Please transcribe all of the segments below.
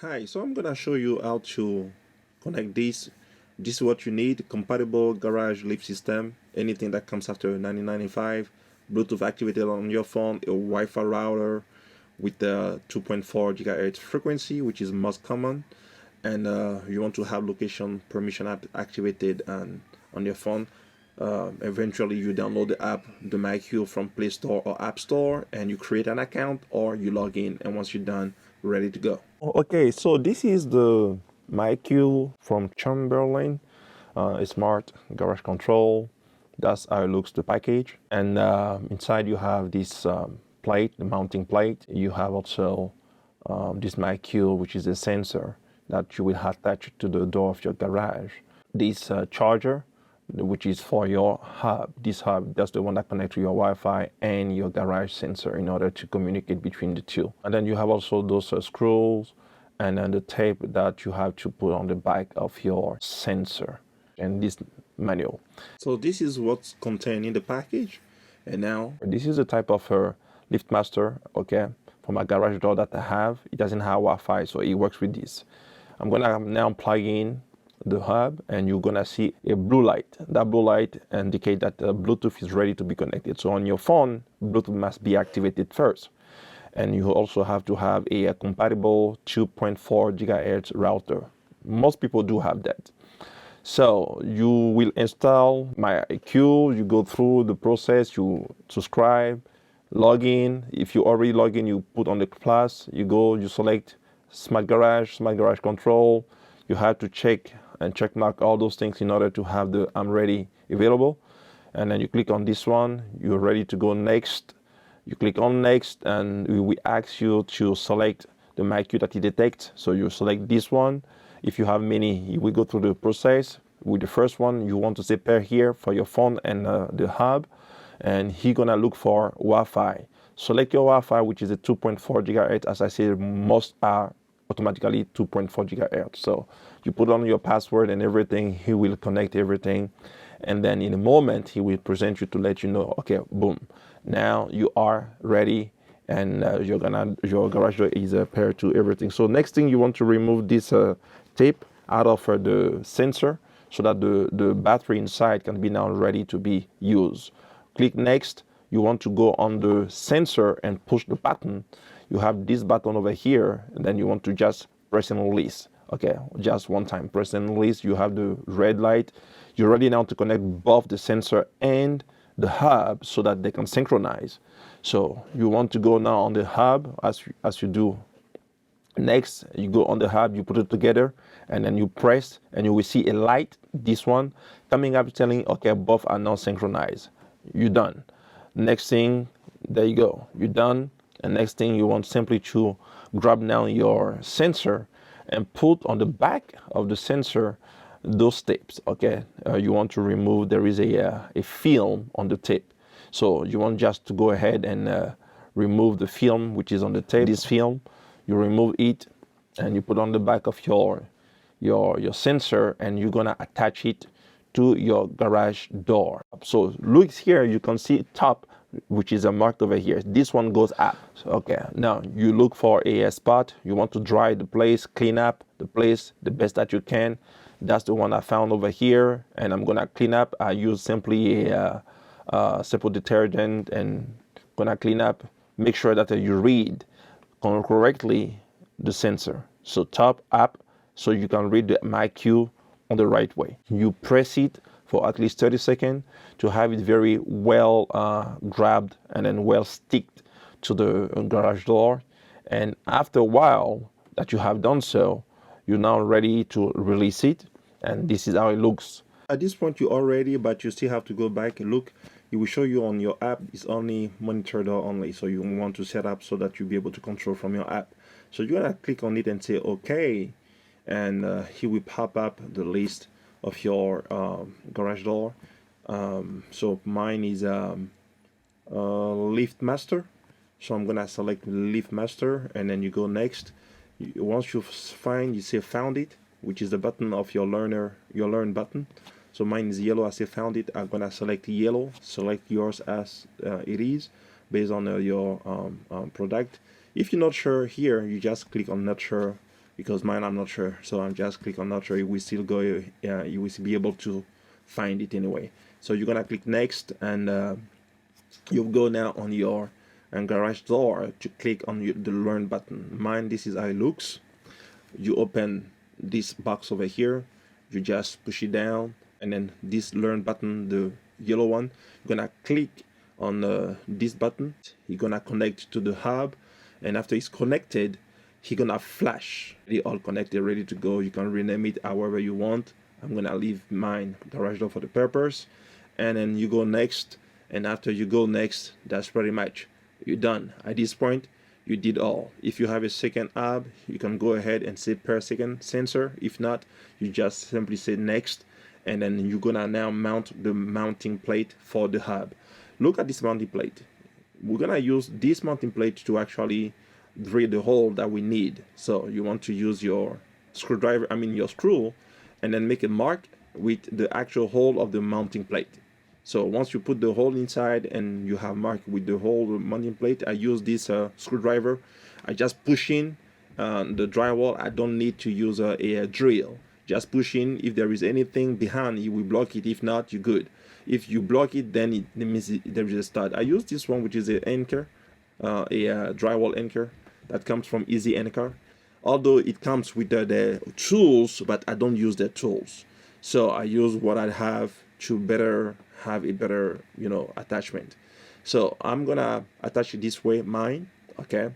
Hi, so I'm gonna show you how to connect this. This is what you need: compatible garage lift system, anything that comes after 1995, Bluetooth activated on your phone, a Wi-Fi router with the 2.4 gigahertz frequency, which is most common, and you want to have location permission activated on your phone. Eventually, you download the app, the myQ from Play Store or App Store, and you create an account or you log in. And once you're done, you're ready to go. Okay, so this is the myQ from Chamberlain, a smart garage control. That's how it looks, the package. And inside you have this plate, the mounting plate. You have also this myQ, which is a sensor that you will attach to the door of your garage. This charger, which is for your hub. This hub, that's the one that connects to your Wi-Fi and your garage sensor in order to communicate between the two. And then you have also those screws and then the tape that you have to put on the back of your sensor and this manual. So this is what's contained in the package. And now this is the type of Liftmaster, okay, for my garage door that I have. It doesn't have Wi-Fi, so it works with this. I'm gonna now plug in the hub and you're gonna see a blue light. That blue light indicates that Bluetooth is ready to be connected. So on your phone, Bluetooth must be activated first. And you also have to have a compatible 2.4 gigahertz router. Most people do have that. So you will install myQ, you go through the process, you subscribe, log in. If you already log in, you put on the plus, you go, you select smart garage control. You have to check and check mark all those things in order to have the I'm ready available. And then you click on this one, you're ready to go next. You click on next and we ask you to select the myQ that it detects. So you select this one. If you have many, we go through the process. With the first one, you want to say pair here for your phone and the hub. And he's gonna look for Wi-Fi. Select your Wi-Fi, which is a 2.4 gigahertz. As I said, most are automatically 2.4 gigahertz. So you put on your password and everything, he will connect everything. And then in a moment, he will present you to let you know, okay, boom, now you are ready and your garage door is paired to everything. So next thing, you want to remove this tape out of the sensor so that the battery inside can be now ready to be used. Click next. You want to go on the sensor and push the button. You have this button over here, and then you want to just press and release. Okay, just one time, press and release. You have the red light. You're ready now to connect both the sensor and the hub so that they can synchronize. So you want to go now on the hub as you do. Next, you go on the hub, you put it together, and then you press, and you will see a light, this one, coming up telling, okay, both are now synchronized. You're done. Next thing, there you go, you're done. And next thing, you want simply to grab now your sensor and put on the back of the sensor those tapes, okay? You want to remove, there is a film on the tape. So you want just to go ahead and remove the film which is on the tape. This film, you remove it and you put on the back of your sensor and you're gonna attach it to your garage door. So look here, you can see top, which is a marked over here. This one goes up. So, okay, now you look for a spot. You want to dry the place, clean up the place the best that you can. That's the one I found over here, and I'm gonna clean up. I use simply a simple detergent and gonna clean up. Make sure that you read correctly the sensor. So top up, so you can read the myQ on the right way. You press it for at least 30 seconds to have it very well grabbed and then well sticked to the garage door. And after a while that you have done so, you're now ready to release it. And this is how it looks. At this point, you're all ready, but you still have to go back and look. It will show you on your app, it's only monitor door only. So you want to set up so that you'll be able to control from your app. So you're gonna click on it and say, okay. And here will pop up the list of your garage door. So mine is Liftmaster. So I'm gonna select Liftmaster, and then you go next. Once you find, you say found it, which is the button of your learn button. So mine is yellow. I say found it. I'm gonna select yellow. Select yours as it is based on your product. If you're not sure here, you just click on not sure. because mine I'm not sure. So I'm just click on not sure. You will still go. You will be able to find it anyway. So you're gonna click next, and you'll go now on your garage door to click on the learn button. Mine, this is how it looks. You open this box over here, you just push it down, and then this learn button, the yellow one, you're gonna click on this button. You're gonna connect to the hub, and after it's connected, he's gonna flash. They all connected, ready to go. You can rename it however you want. I'm gonna leave mine garage door for the purpose, and then you go next. And after you go next, that's pretty much you're done. At this point, you did all. If you have a second hub, you can go ahead and say per second sensor. If not, you just simply say next, and then you're gonna now mount the mounting plate for the hub. Look at this mounting plate. We're gonna use this mounting plate to actually drill the hole that we need. So you want to use your screwdriver, your screw, and then make a mark with the actual hole of the mounting plate. So once you put the hole inside and you have marked with the whole mounting plate, I use this screwdriver. I just push in the drywall. I don't need to use a drill. Just push in. If there is anything behind, you will block it. If not, you're good. If you block it, then it means there is a stud. I use this one, which is an anchor, a drywall anchor that comes from Easy Anchor. Although it comes with the tools, but I don't use the tools. So I use what I have to better have a better attachment. So I'm gonna attach it this way, mine. Okay,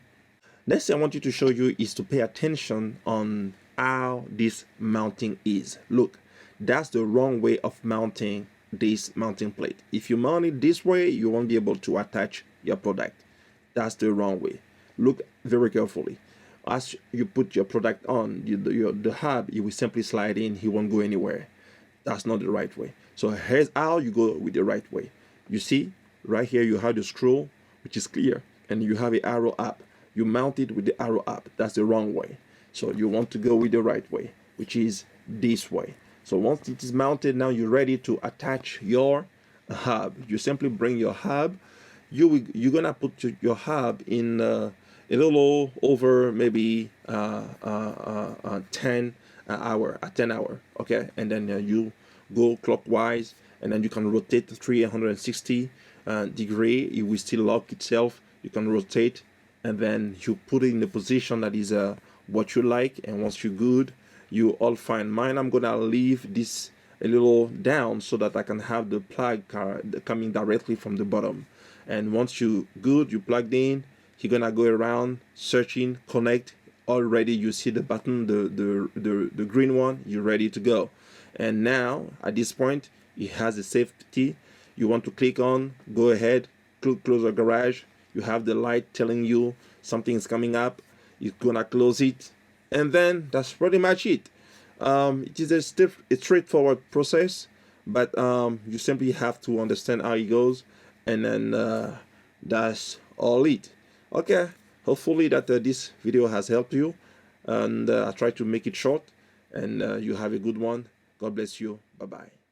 next thing I want you to show you is to pay attention on how this mounting is. Look, that's the wrong way of mounting this mounting plate. If you mount it this way, you won't be able to attach your product. That's the wrong way. Look very carefully. As you put your product on the hub, it will simply slide in. He won't go anywhere. That's not the right way. So here's how you go with the right way. You see, right here you have the screw, which is clear, and you have an arrow up. You mount it with the arrow up. That's the wrong way. So you want to go with the right way, which is this way. So once it is mounted, now you're ready to attach your hub. You simply bring your hub. You're gonna put your hub in a little over maybe 10 hour, okay, and then you go clockwise, and then you can rotate 360 degree. It will still lock itself. You can rotate, and then you put it in the position that is what you like. And once you're good, you all fine. Mine, I'm gonna leave this a little down so that I can have the plug coming directly from the bottom. And once you good, you plugged in, you're gonna go around searching, connect. Already you see the button, the green one. You're ready to go. And now at this point, it has a safety. You want to click on, go ahead, close the garage. You have the light telling you something is coming up. You're gonna close it, and then that's pretty much it. It is a straightforward process, but you simply have to understand how it goes, and then that's all it. Okay, hopefully that this video has helped you, and I try to make it short, and you have a good one. God bless you. Bye bye.